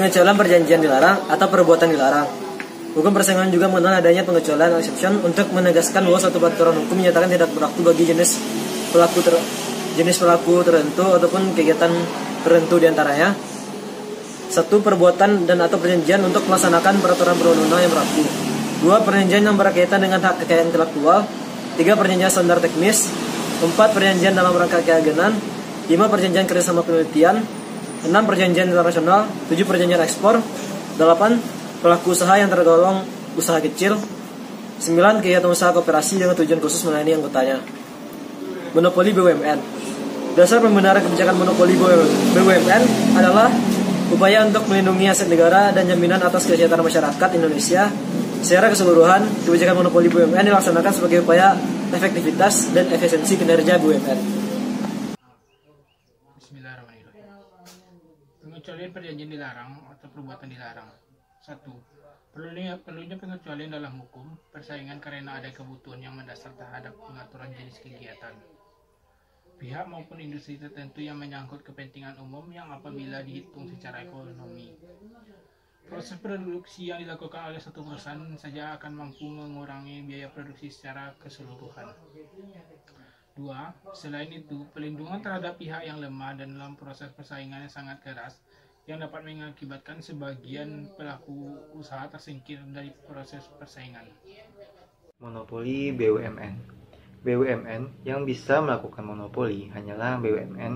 pengecualian perjanjian dilarang atau perbuatan dilarang. Hukum persaingan juga mengenal adanya pengecualian exception untuk menegaskan bahwa suatu peraturan hukum menyatakan tidak berlaku bagi jenis pelaku tertentu ataupun kegiatan tertentu diantaranya. 1. Perbuatan dan atau perjanjian untuk melaksanakan peraturan perundang-undangan yang berlaku. 2. Perjanjian yang berkaitan dengan hak kekayaan intelektual. 3. Perjanjian standar teknis. 4. Perjanjian dalam rangka keagenan. 5. Perjanjian kerjasama penelitian. 6. Perjanjian internasional. 7. Perjanjian ekspor. 8. Pelaku usaha yang tergolong usaha kecil. 9. Kegiatan usaha koperasi dengan tujuan khusus melayani anggotanya. Monopoli BUMN. Dasar pembenaran kebijakan monopoli BUMN adalah upaya untuk melindungi aset negara dan jaminan atas kesejahteraan masyarakat Indonesia. Secara keseluruhan, kebijakan monopoli BUMN dilaksanakan sebagai upaya efektivitas dan efisiensi kinerja BUMN. Bismillahirrahmanirrahim. Pengecualian perjanjian dilarang atau perbuatan dilarang. 1. Perlunya pengecualian dalam hukum persaingan karena ada kebutuhan yang mendasar terhadap pengaturan jenis kegiatan pihak maupun industri tertentu yang menyangkut kepentingan umum yang apabila dihitung secara ekonomi. Proses produksi yang dilakukan oleh satu perusahaan saja akan mampu mengurangi biaya produksi secara keseluruhan. 2. Selain itu, pelindungan terhadap pihak yang lemah dan dalam proses persaingan yang sangat keras yang dapat mengakibatkan sebagian pelaku usaha tersingkir dari proses persaingan. Monopoli BUMN. BUMN yang bisa melakukan monopoli hanyalah BUMN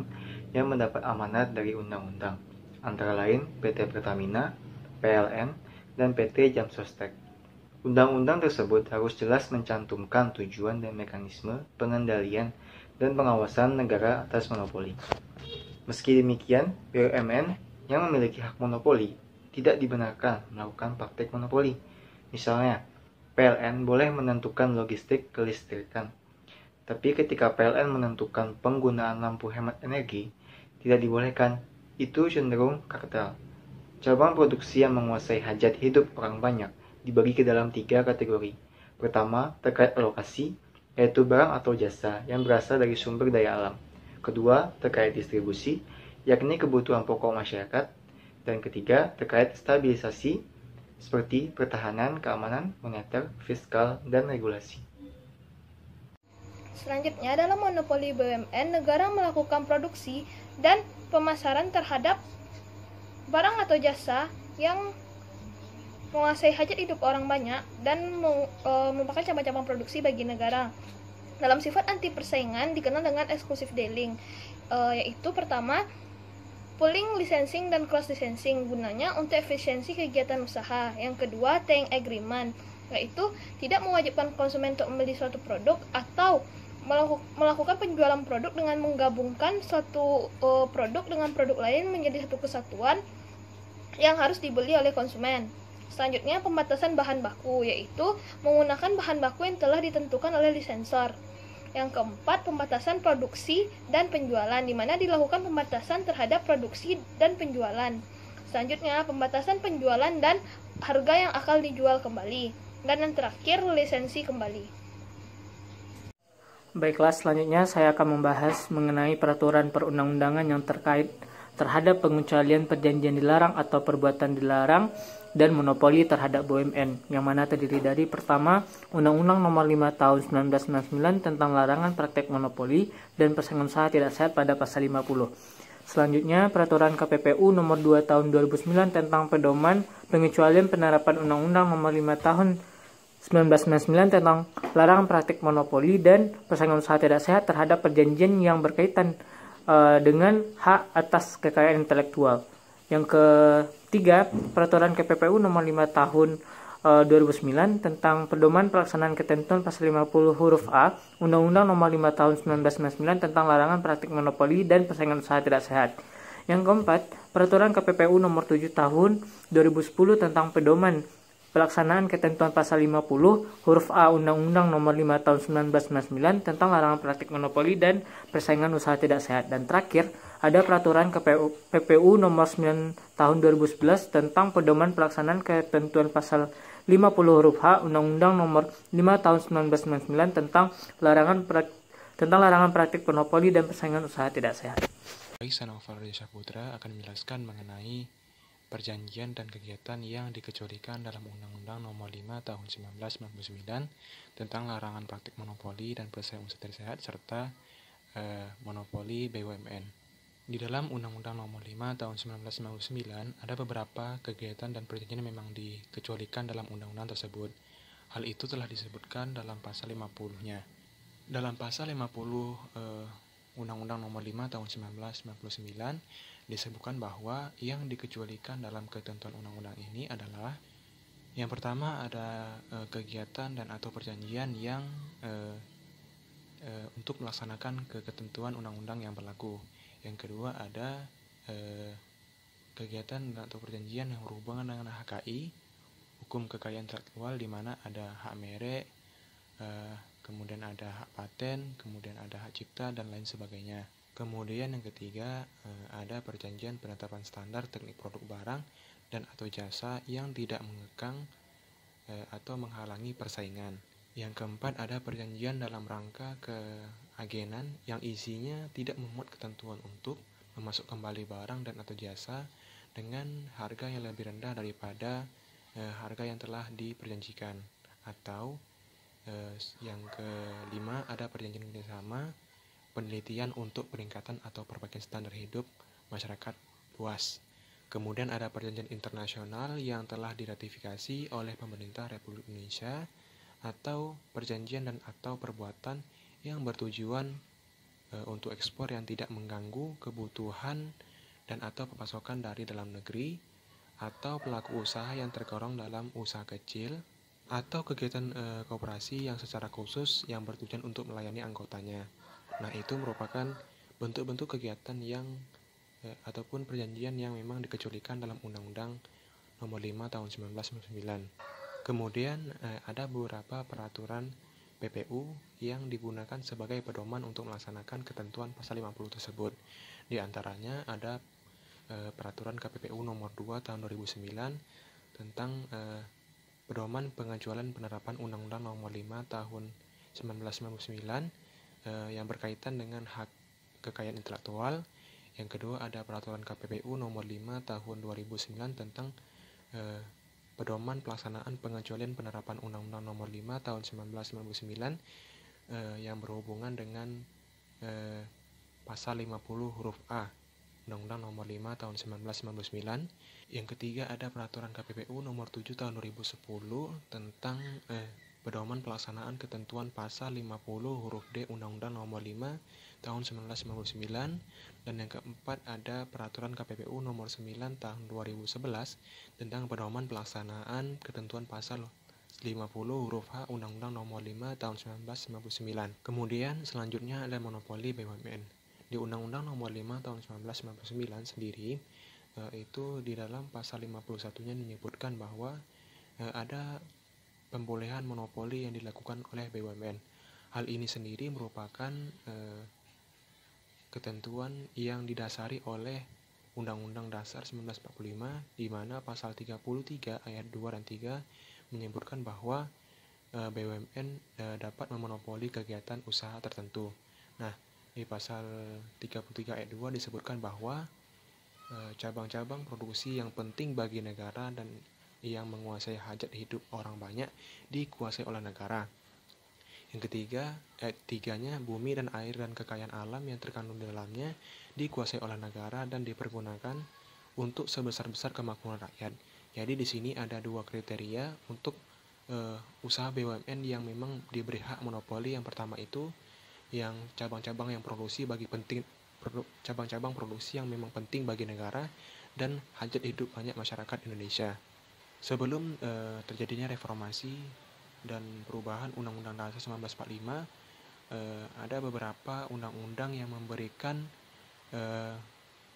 yang mendapat amanat dari undang-undang, antara lain PT Pertamina, PLN, dan PT Jam Sostek. Undang-undang tersebut harus jelas mencantumkan tujuan dan mekanisme pengendalian dan pengawasan negara atas monopoli. Meski demikian, BUMN yang memiliki hak monopoli tidak dibenarkan melakukan praktik monopoli. Misalnya, PLN boleh menentukan logistik kelistrikan. Tapi ketika PLN menentukan penggunaan lampu hemat energi, tidak dibolehkan. Itu cenderung kartel. Cabang produksi yang menguasai hajat hidup orang banyak dibagi ke dalam 3 kategori. Pertama, terkait alokasi, yaitu barang atau jasa yang berasal dari sumber daya alam. Kedua, terkait distribusi, yakni kebutuhan pokok masyarakat. Dan ketiga, terkait stabilisasi, seperti pertahanan, keamanan, moneter, fiskal, dan regulasi. Selanjutnya, dalam monopoli BUMN, negara melakukan produksi dan pemasaran terhadap barang atau jasa yang menguasai hajat hidup orang banyak dan merupakan cabang-cabang produksi bagi negara. Dalam sifat anti persaingan dikenal dengan exclusive dealing, yaitu pertama, pooling, licensing, dan cross licensing gunanya untuk efisiensi kegiatan usaha. Yang kedua, tying agreement, yaitu tidak mewajibkan konsumen untuk membeli suatu produk atau melakukan penjualan produk dengan menggabungkan suatu produk dengan produk lain menjadi satu kesatuan yang harus dibeli oleh konsumen. Selanjutnya, pembatasan bahan baku, yaitu menggunakan bahan baku yang telah ditentukan oleh lisensor. Yang keempat, pembatasan produksi dan penjualan, di mana dilakukan pembatasan terhadap produksi dan penjualan. Selanjutnya, pembatasan penjualan dan harga yang akan dijual kembali. Dan yang terakhir, lisensi kembali. Baiklah, selanjutnya saya akan membahas mengenai peraturan perundang-undangan yang terkait terhadap pengecualian perjanjian dilarang atau perbuatan dilarang dan monopoli terhadap BUMN, yang mana terdiri dari pertama, Undang-Undang Nomor 5 Tahun 1999 tentang larangan praktek monopoli dan persaingan usaha tidak sehat pada pasal 50. Selanjutnya, Peraturan KPPU Nomor 2 Tahun 2009 tentang pedoman pengecualian penerapan Undang-Undang Nomor 5 Tahun 1999 tentang larangan praktek monopoli dan persaingan usaha tidak sehat terhadap perjanjian yang berkaitan dengan hak atas kekayaan intelektual. Yang ketiga, Peraturan KPPU Nomor 5 Tahun 2009 tentang pedoman pelaksanaan ketentuan pasal 50 huruf A Undang-Undang Nomor 5 Tahun 1999 tentang larangan praktik monopoli dan persaingan usaha tidak sehat. Yang keempat, Peraturan KPPU Nomor 7 Tahun 2010 tentang pedoman pelaksanaan ketentuan pasal 50 huruf A Undang-Undang Nomor 5 Tahun 1999 tentang larangan praktik monopoli dan persaingan usaha tidak sehat. Dan terakhir, ada Peraturan PPU Nomor 9 Tahun 2011 tentang pedoman pelaksanaan ketentuan pasal 50 huruf H Undang-Undang Nomor 5 Tahun 1999 tentang larangan praktik monopoli dan persaingan usaha tidak sehat. Baik, Sanova Raditya Putra akan menjelaskan mengenai perjanjian dan kegiatan yang dikecualikan dalam Undang-Undang Nomor 5 Tahun 1999 tentang larangan praktik monopoli dan persaingan usaha tidak sehat serta monopoli BUMN. Di dalam Undang-Undang Nomor 5 Tahun 1999 ada beberapa kegiatan dan perjanjian yang memang dikecualikan dalam undang-undang tersebut. Hal itu telah disebutkan dalam pasal 50-nya. Dalam pasal 50 Undang-Undang Nomor 5 Tahun 1999 disebutkan bahwa yang dikecualikan dalam ketentuan undang-undang ini adalah yang pertama ada kegiatan dan atau perjanjian yang untuk melaksanakan ketentuan undang-undang yang berlaku. Yang kedua ada kegiatan atau perjanjian yang berhubungan dengan HKI, hukum kekayaan intelektual, di mana ada hak merek, kemudian ada hak paten, kemudian ada hak cipta dan lain sebagainya. Kemudian yang ketiga ada perjanjian penetapan standar teknik produk barang dan atau jasa yang tidak mengekang atau menghalangi persaingan. Yang keempat ada perjanjian dalam rangka keagenan yang isinya tidak memuat ketentuan untuk memasuk kembali barang dan atau jasa dengan harga yang lebih rendah daripada harga yang telah diperjanjikan. Atau yang kelima ada perjanjian kerjasama penelitian untuk peningkatan atau perbaikan standar hidup masyarakat luas. Kemudian ada perjanjian internasional yang telah diratifikasi oleh pemerintah Republik Indonesia atau perjanjian dan atau perbuatan yang bertujuan untuk ekspor yang tidak mengganggu kebutuhan dan atau pemasakan dari dalam negeri atau pelaku usaha yang tergolong dalam usaha kecil atau kegiatan koperasi yang secara khusus yang bertujuan untuk melayani anggotanya. Nah, itu merupakan bentuk-bentuk kegiatan yang ataupun perjanjian yang memang dikecualikan dalam Undang-Undang Nomor 5 Tahun 1999. Kemudian ada beberapa peraturan PPU yang digunakan sebagai pedoman untuk melaksanakan ketentuan pasal 50 tersebut. Di antaranya ada peraturan KPPU Nomor 2 Tahun 2009 tentang pedoman pengecualian penerapan Undang-Undang Nomor 5 Tahun 1999 yang berkaitan dengan hak kekayaan intelektual. Yang kedua ada peraturan KPPU Nomor 5 Tahun 2009 tentang pedoman pelaksanaan pengecualian penerapan Undang-Undang Nomor 5 Tahun 1999 yang berhubungan dengan pasal 50 huruf A Undang-Undang Nomor 5 Tahun 1999. Yang ketiga ada peraturan KPPU Nomor 7 Tahun 2010 tentang pedoman pelaksanaan ketentuan pasal 50 huruf D Undang-Undang Nomor 5 Tahun 1999. Dan yang keempat ada peraturan KPPU Nomor 9 Tahun 2011 tentang pedoman pelaksanaan ketentuan pasal 50 huruf H Undang-Undang Nomor 5 Tahun 1999. Kemudian selanjutnya ada monopoli BUMN. Di Undang-Undang Nomor 5 Tahun 1999 sendiri itu di dalam pasal 51-nya menyebutkan bahwa ada pembolehan monopoli yang dilakukan oleh BUMN. Hal ini sendiri merupakan ketentuan yang didasari oleh Undang-Undang Dasar 1945 di mana pasal 33 ayat 2 dan 3 menyebutkan bahwa BUMN dapat memonopoli kegiatan usaha tertentu. Nah, di pasal 33 ayat 2 disebutkan bahwa cabang-cabang produksi yang penting bagi negara dan yang menguasai hajat hidup orang banyak dikuasai oleh negara. Yang ketiga, ayat 3-nya bumi dan air dan kekayaan alam yang terkandung di dalamnya dikuasai oleh negara dan dipergunakan untuk sebesar-besar kemakmuran rakyat. Jadi di sini ada dua kriteria untuk usaha BUMN yang memang diberi hak monopoli. Yang pertama itu yang cabang-cabang yang produksi bagi penting cabang-cabang produksi yang memang penting bagi negara dan hajat hidup banyak masyarakat Indonesia. Sebelum terjadinya reformasi dan perubahan Undang-Undang Dasar 1945, ada beberapa undang-undang yang memberikan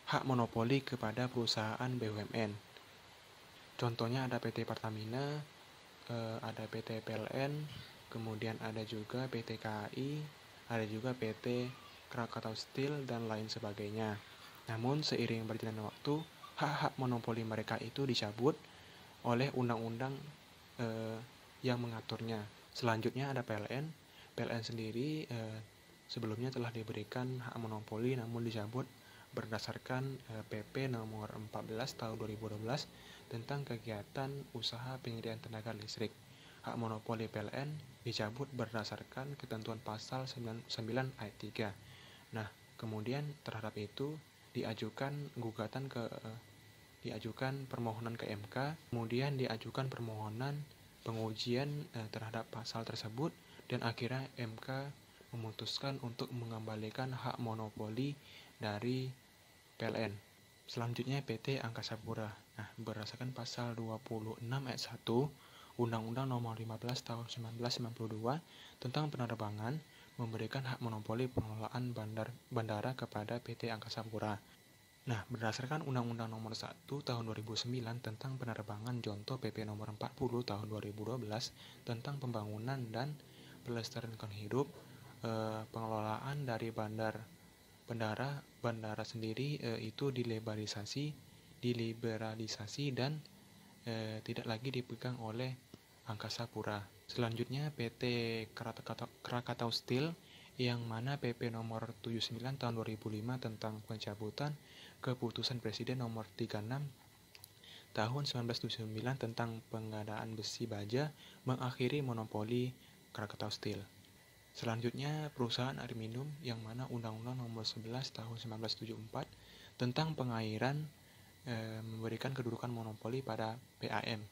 hak monopoli kepada perusahaan BUMN. Contohnya ada PT Pertamina, ada PT PLN, kemudian ada juga PT KAI, ada juga PT Krakatau Steel dan lain sebagainya. Namun seiring berjalannya waktu, hak-hak monopoli mereka itu dicabut oleh undang-undang yang mengaturnya. Selanjutnya ada PLN. PLN sendiri sebelumnya telah diberikan hak monopoli namun dicabut berdasarkan PP nomor 14 tahun 2012 tentang kegiatan usaha penyediaan tenaga listrik. Hak monopoli PLN dicabut berdasarkan ketentuan pasal 99 ayat 3. Nah, kemudian terhadap itu diajukan permohonan ke MK, kemudian diajukan permohonan pengujian terhadap pasal tersebut, dan akhirnya MK memutuskan untuk mengembalikan hak monopoli dari PLN. Selanjutnya PT Angkasa Pura. Nah, berdasarkan pasal 26 ayat 1 Undang-Undang Nomor 15 Tahun 1992 tentang penerbangan memberikan hak monopoli pengelolaan bandara kepada PT Angkasa Pura. Nah, berdasarkan Undang-Undang Nomor 1 Tahun 2009 tentang penerbangan Jonto PP Nomor 40 Tahun 2012 tentang pembangunan dan pelestarian lingkungan hidup, pengelolaan dari bandara sendiri itu diliberalisasi dan tidak lagi dipegang oleh Angkasa Pura. Selanjutnya PT Krakatau Steel, yang mana PP nomor 79 tahun 2005 tentang pencabutan keputusan Presiden nomor 36 tahun 1979 tentang pengadaan besi baja mengakhiri monopoli Krakatau Steel. Selanjutnya perusahaan air minum, yang mana Undang-Undang Nomor 11 Tahun 1974 tentang pengairan memberikan kedudukan monopoli pada PAM.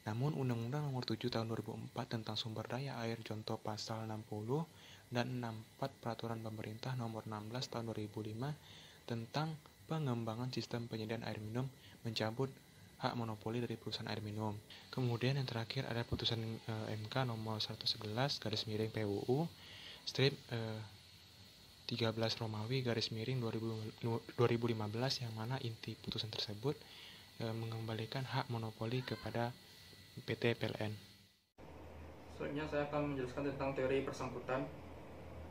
Namun Undang-Undang Nomor 7 Tahun 2004 tentang sumber daya air contoh pasal 60 dan 64 Peraturan Pemerintah Nomor 16 Tahun 2005 tentang pengembangan sistem penyediaan air minum mencabut hak monopoli dari perusahaan air minum. Kemudian yang terakhir ada putusan MK nomor 111 garis miring PUU strip 13 Romawi garis miring 2015, yang mana inti putusan tersebut mengembalikan hak monopoli kepada PT PLN. Selanjutnya saya akan menjelaskan tentang teori bersangkutan.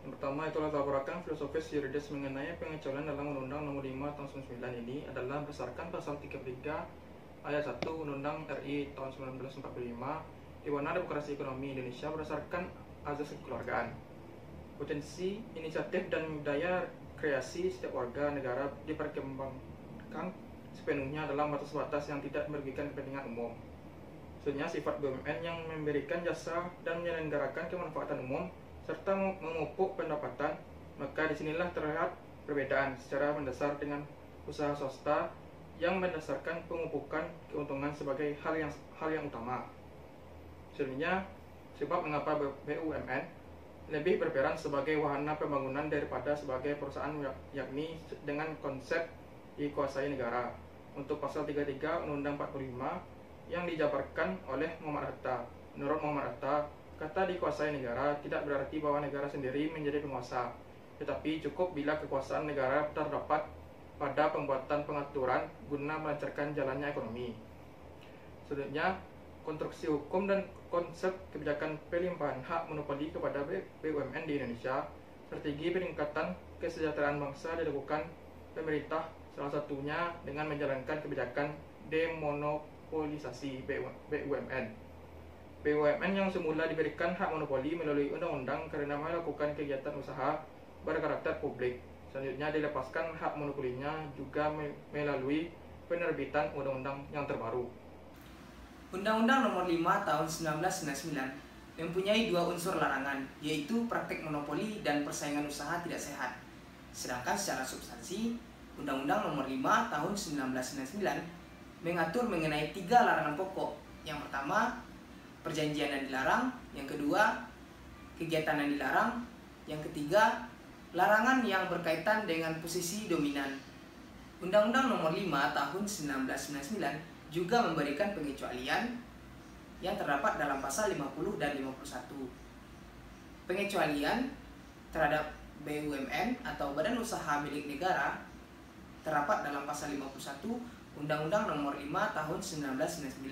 Yang pertama, itulah laporan filosofis yuridis mengenai pengecualian dalam Undang-Undang Nomor 5 Tahun 1999 ini adalah berdasarkan pasal 33 Ayat 1 Undang-Undang RI tahun 1945, di mana demokrasi ekonomi Indonesia berdasarkan azas kekeluargaan. Potensi, inisiatif, dan daya kreasi setiap warga negara diperkembangkan sepenuhnya dalam batas-batas yang tidak merugikan kepentingan umum. Selanjutnya, sifat BUMN yang memberikan jasa dan menyelenggarakan kemanfaatan umum serta memupuk pendapatan, maka disinilah terlihat perbedaan secara mendasar dengan usaha swasta yang mendasarkan pemupukan keuntungan sebagai hal yang utama. Selanjutnya, sebab mengapa BUMN lebih berperan sebagai wahana pembangunan daripada sebagai perusahaan, yakni dengan konsep dikuasai negara. Untuk pasal 33 Undang-Undang 45 yang dijabarkan oleh Muhammad Hatta. Menurut Muhammad Hatta, kata dikuasai negara tidak berarti bahwa negara sendiri menjadi penguasa, tetapi cukup bila kekuasaan negara terdapat pada pembuatan pengaturan guna melancarkan jalannya ekonomi. Selanjutnya, konstruksi hukum dan konsep kebijakan pelimpahan hak monopoli kepada BUMN di Indonesia. Strategi peningkatan kesejahteraan bangsa dilakukan pemerintah, salah satunya dengan menjalankan kebijakan demonopolisasi BUMN. BUMN yang semula diberikan hak monopoli melalui undang-undang karena melakukan kegiatan usaha berkarakter publik, selanjutnya dilepaskan hak monopolinya juga melalui penerbitan undang-undang yang terbaru. Undang-Undang Nomor 5 Tahun 1999 mempunyai dua unsur larangan, yaitu praktek monopoli dan persaingan usaha tidak sehat. Sedangkan secara substansi, Undang-Undang Nomor 5 Tahun 1999 mengatur mengenai tiga larangan pokok. Yang pertama, perjanjian yang dilarang. Yang kedua, kegiatan yang dilarang. Yang ketiga, larangan yang berkaitan dengan posisi dominan. Undang-Undang Nomor 5 Tahun 1999 juga memberikan pengecualian yang terdapat dalam pasal 50 dan 51. Pengecualian terhadap BUMN atau badan usaha milik negara terdapat dalam pasal 51 Undang-Undang Nomor 5 Tahun 1999.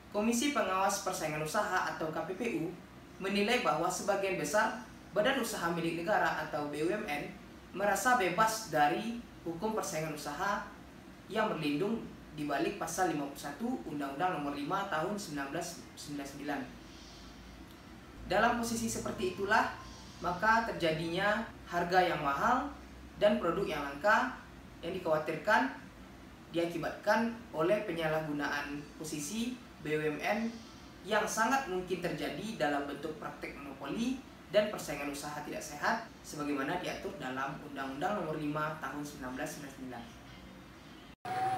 Komisi Pengawas Persaingan Usaha atau KPPU menilai bahwa sebagian besar badan usaha milik negara atau BUMN merasa bebas dari hukum persaingan usaha yang berlindung di balik pasal 51 Undang-Undang Nomor 5 Tahun 1999. Dalam posisi seperti itulah, maka terjadinya harga yang mahal dan produk yang langka yang dikhawatirkan diakibatkan oleh penyalahgunaan posisi BUMN yang sangat mungkin terjadi dalam bentuk praktik monopoli dan persaingan usaha tidak sehat sebagaimana diatur dalam Undang-Undang Nomor 5 Tahun 1999.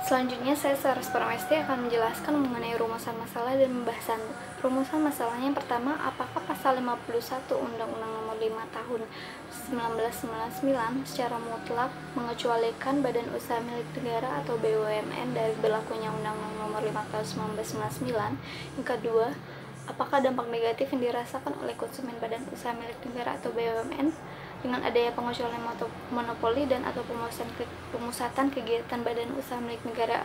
Selanjutnya saya Saras Parmesti akan menjelaskan mengenai rumusan masalah dan pembahasan. Rumusan masalahnya yang pertama, apakah pasal 51 Undang-Undang Nomor 5 Tahun 1999 secara mutlak mengecualikan badan usaha milik negara atau BUMN dari berlakunya Undang-Undang Nomor 5 Tahun 1999. Yang kedua, apakah dampak negatif yang dirasakan oleh konsumen badan usaha milik negara atau BUMN dengan adanya pengecualian monopoli dan atau pemusatan kegiatan badan usaha milik negara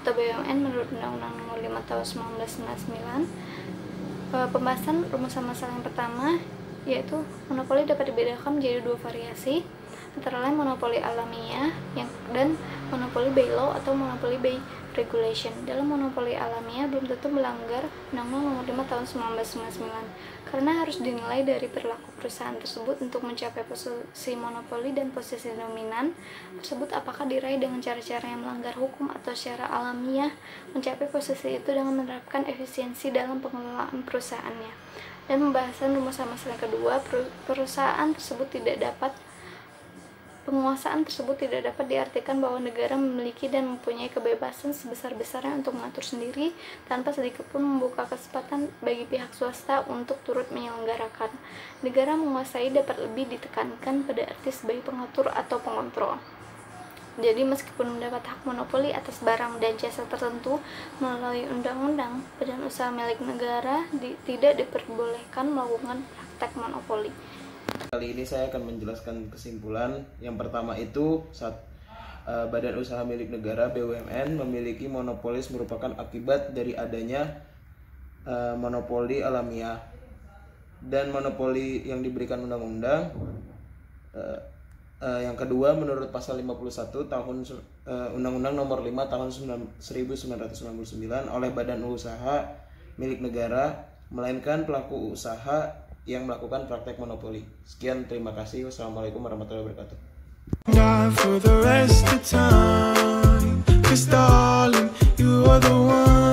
atau BUMN menurut Undang-Undang Nomor 5 Tahun 1999. Pembahasan rumusan masalah yang pertama yaitu monopoli dapat dibedakan menjadi dua variasi, antara lain monopoli alamiah dan monopoli by law atau monopoli by regulation. Dalam monopoli alamiah belum tentu melanggar Undang-Undang Nomor 5 Tahun 1999 karena harus dinilai dari perilaku perusahaan tersebut untuk mencapai posisi monopoli dan posisi dominan tersebut apakah diraih dengan cara-cara yang melanggar hukum atau secara alamiah mencapai posisi itu dengan menerapkan efisiensi dalam pengelolaan perusahaannya. Dan pembahasan rumusan masalah kedua, penguasaan tersebut tidak dapat diartikan bahwa negara memiliki dan mempunyai kebebasan sebesar-besarnya untuk mengatur sendiri tanpa sedikit pun membuka kesempatan bagi pihak swasta untuk turut menyelenggarakan. Negara menguasai dapat lebih ditekankan pada arti sebagai pengatur atau pengontrol. Jadi meskipun mendapat hak monopoli atas barang dan jasa tertentu melalui undang-undang, badan usaha milik negara tidak diperbolehkan melakukan praktek monopoli. Kali ini saya akan menjelaskan kesimpulan. Yang pertama itu badan usaha milik negara BUMN memiliki monopolis merupakan akibat dari adanya monopoli alamiah dan monopoli yang diberikan undang-undang. Yang kedua, menurut pasal 51 tahun Undang-Undang Nomor 5 Tahun 1999 oleh badan usaha milik negara, melainkan pelaku usaha yang melakukan praktek monopoli. Sekian, terima kasih. Wassalamualaikum warahmatullahi wabarakatuh. For the rest of time, 'cause darling, you are the one.